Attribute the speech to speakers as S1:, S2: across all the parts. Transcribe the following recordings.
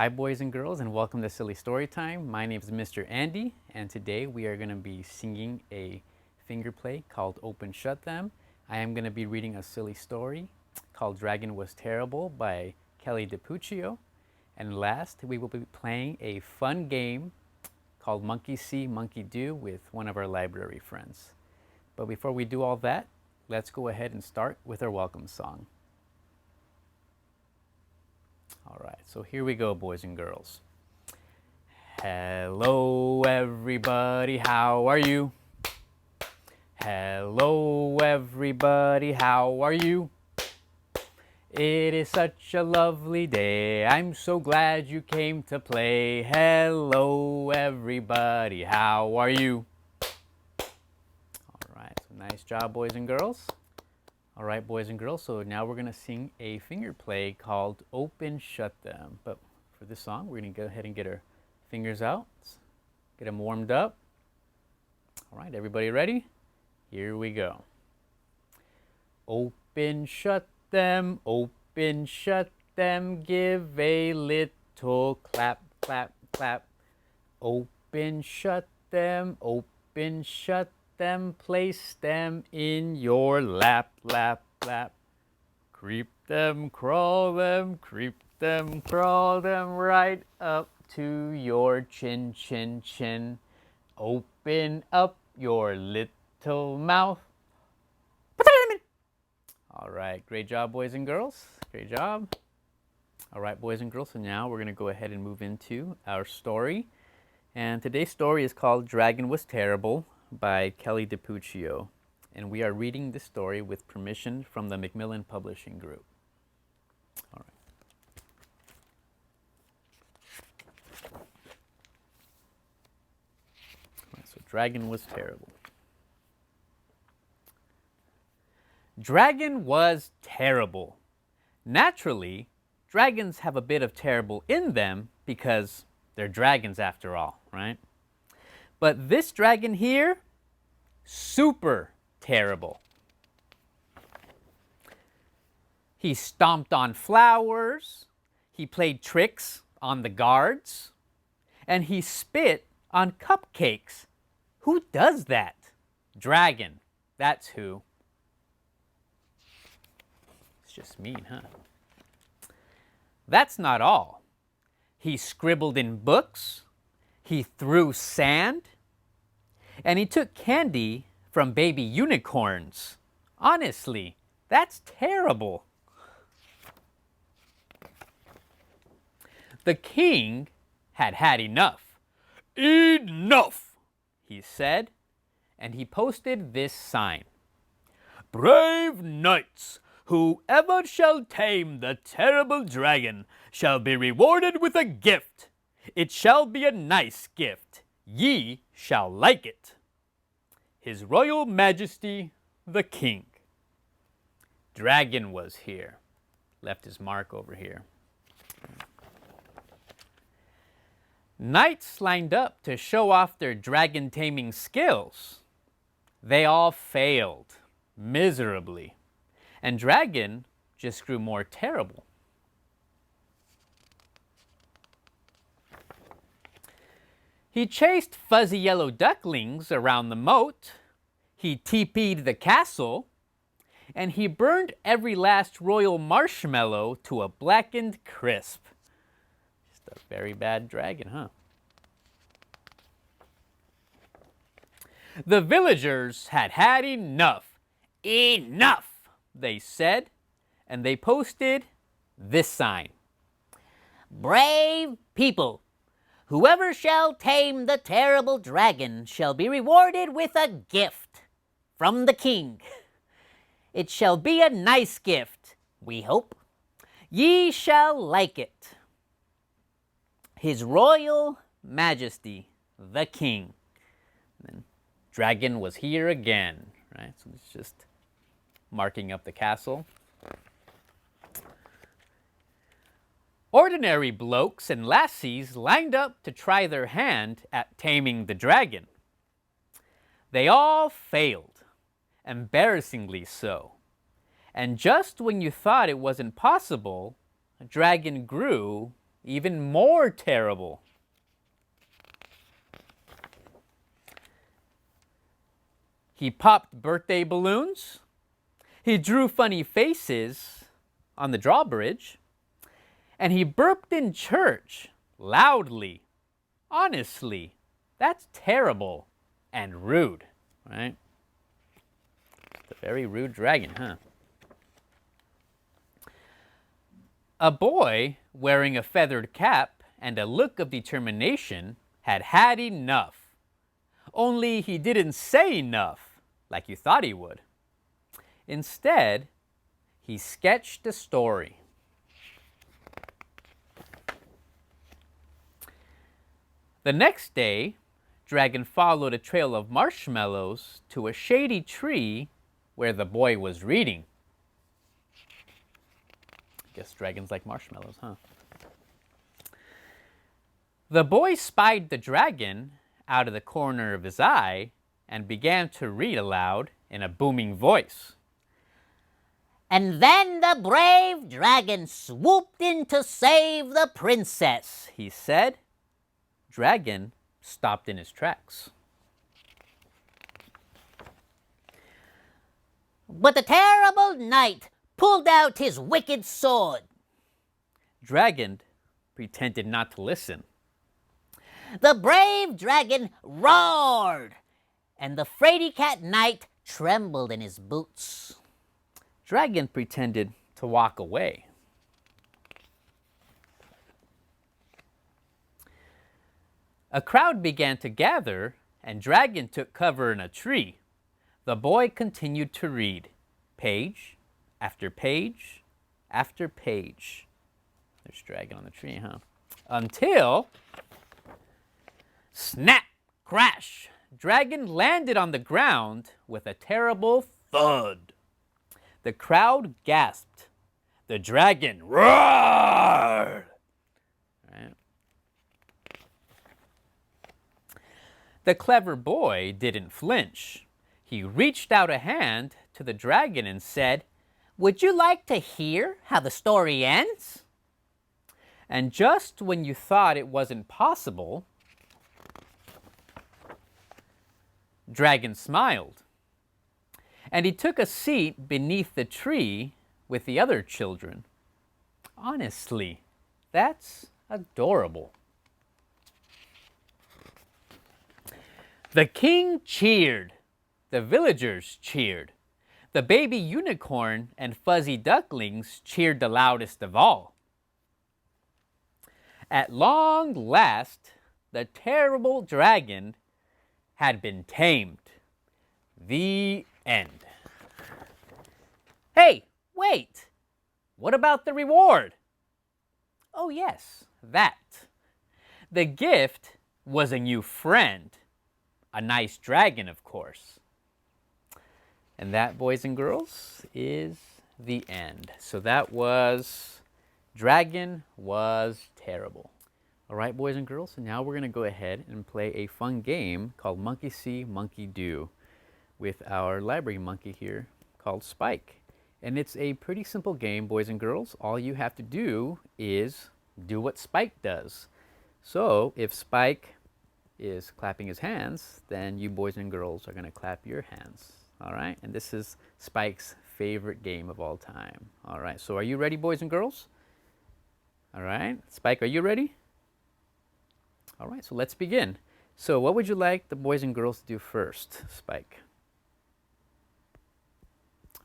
S1: Hi boys and girls, and welcome to Silly Storytime. My name is Mr. Andy, and today we are going to be singing a finger play called Open Shut Them. I am going to be reading a silly story called Dragon Was Terrible by Kelly DiPuccio. And last, we will be playing a fun game called Monkey See, Monkey Do with one of our library friends. But before we do all that, let's go ahead and start with our welcome song. All right, so here we go, boys and girls. Hello, everybody, how are you? Hello, everybody, how are you? It is such a lovely day. I'm so glad you came to play. Hello, everybody, how are you? All right, so nice job, boys and girls. All right, boys and girls, so now we're going to sing a finger play called Open Shut Them. But for this song, we're going to go ahead and get our fingers out, get them warmed up. All right, everybody ready? Here we go. Open, shut them, open, shut them, give a little clap, clap, clap. Open, shut them, open, shut them, place them in your lap, lap, lap. Creep them, crawl them, creep them, crawl them right up to your chin, chin, chin. Open up your little mouth. All right, great job, boys and girls. Great job. All right, boys and girls, so now we're going to go ahead and move into our story. And today's story is called Dragon Was Terrible by Kelly DiPuccio. And we are reading this story with permission from the Macmillan Publishing Group. All right, so Dragon Was Terrible. Dragon was terrible. Naturally, dragons have a bit of terrible in them because they're dragons after all, right? But this dragon here, super terrible. He stomped on flowers, he played tricks on the guards, and he spit on cupcakes. Who does that? Dragon, that's who. It's just mean, huh? That's not all. He scribbled in books, he threw sand, and he took candy from baby unicorns. Honestly, that's terrible. The king had had enough. Enough, he said, and he posted this sign. Brave knights, whoever shall tame the terrible dragon shall be rewarded with a gift. It shall be a nice gift. Ye shall like it. His Royal Majesty, the King. Dragon was here. Left his mark over here. Knights lined up to show off their dragon taming skills. They all failed miserably, and Dragon just grew more terrible. He chased fuzzy yellow ducklings around the moat, he TP'd the castle, and he burned every last royal marshmallow to a blackened crisp. Just a very bad dragon, huh? The villagers had had enough. Enough, they said, and they posted this sign. Brave people, whoever shall tame the terrible dragon shall be rewarded with a gift from the king. It shall be a nice gift, we hope. Ye shall like it. His Royal Majesty, the King. And then Dragon was here again, right? So it's just marking up the castle. Ordinary blokes and lassies lined up to try their hand at taming the dragon. They all failed, embarrassingly so. And just when you thought it wasn't possible, a dragon grew even more terrible. He popped birthday balloons. He drew funny faces on the drawbridge. And he burped in church loudly. Honestly, that's terrible and rude, right? It's a very rude dragon, huh? A boy wearing a feathered cap and a look of determination had had enough. Only he didn't say enough like you thought he would. Instead, he sketched a story. The next day, Dragon followed a trail of marshmallows to a shady tree where the boy was reading. Guess dragons like marshmallows, huh? The boy spied the dragon out of the corner of his eye and began to read aloud in a booming voice.
S2: And then the brave dragon swooped in to save the princess,
S1: He said. Dragon stopped in his tracks.
S2: But the terrible knight pulled out his wicked sword.
S1: Dragon pretended not to listen.
S2: The brave dragon roared, and the fraidy cat knight trembled in his boots.
S1: Dragon pretended to walk away. A crowd began to gather, and Dragon took cover in a tree. The boy continued to read, page after page after page. There's Dragon on the tree, huh? Until, snap, crash, Dragon landed on the ground with a terrible thud. The crowd gasped. The dragon roared. Right. The clever boy didn't flinch. He reached out a hand to the dragon and said, "Would you like to hear how the story ends?" And just when you thought it wasn't possible, Dragon smiled. And he took a seat beneath the tree with the other children. Honestly, that's adorable. The king cheered. The villagers cheered. The baby unicorn and fuzzy ducklings cheered the loudest of all. At long last, the terrible dragon had been tamed. The end. Hey, wait! What about the reward? Oh yes, that. The gift was a new friend. A nice dragon, of course. And that, boys and girls, is the end. So that was Dragon Was Terrible. All right, boys and girls, so now we're going to go ahead and play a fun game called Monkey See, Monkey Do with our library monkey here called Spike. And it's a pretty simple game, boys and girls. All you have to do is do what Spike does. So if Spike is clapping his hands, then you boys and girls are going to clap your hands. All right, and this is Spike's favorite game of all time. All right, so are you ready, boys and girls? All right, Spike, are you ready? All right, so let's begin. So what would you like the boys and girls to do first, Spike?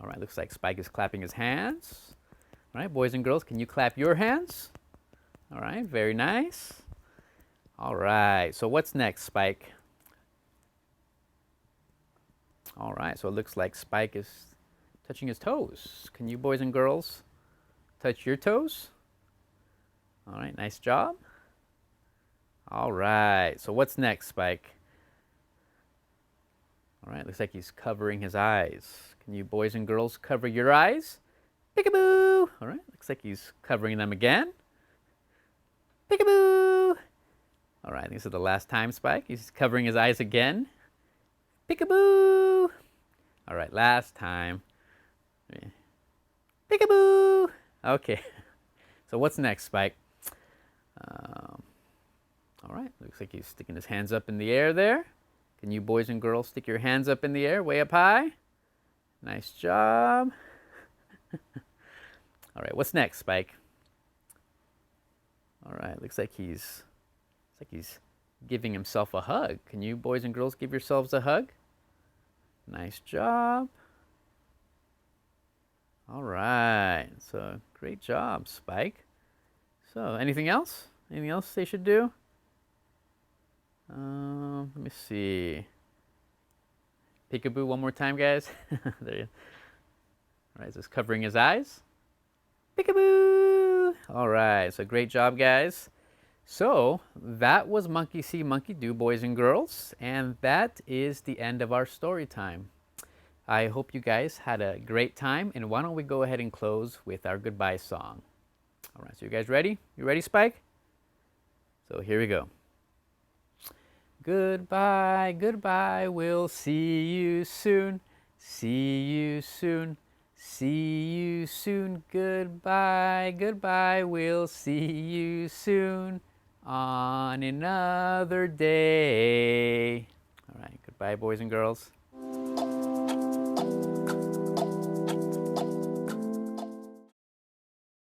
S1: All right, looks like Spike is clapping his hands. All right, boys and girls, can you clap your hands? All right, very nice. All right, so what's next, Spike? All right, so it looks like Spike is touching his toes. Can you boys and girls touch your toes? All right, nice job. All right, so what's next, Spike? All right, looks like he's covering his eyes. Can you boys and girls cover your eyes? Peekaboo! All right, looks like he's covering them again. Peekaboo! All right, this is the last time, Spike. He's covering his eyes again. Peekaboo! All right, last time. Peekaboo! Okay, so what's next, Spike? All right, looks like he's sticking his hands up in the air there. Can you boys and girls stick your hands up in the air, way up high? Nice job. All right, what's next, Spike? All right, looks like he's giving himself a hug. Can you boys and girls give yourselves a hug? Nice job. All right, so great job, Spike. So anything else? Anything else they should do? Let me see. Peekaboo one more time, guys. There you. All right, just covering his eyes. Peekaboo! All right, so great job, guys. So that was Monkey See, Monkey Do, boys and girls, and that is the end of our story time. I hope you guys had a great time, and why don't we go ahead and close with our goodbye song. All right, so you guys ready? You ready, Spike? So here we go. Goodbye, goodbye, we'll see you soon. See you soon. See you soon. Goodbye, goodbye, we'll see you soon on another day. All right, goodbye, boys and girls.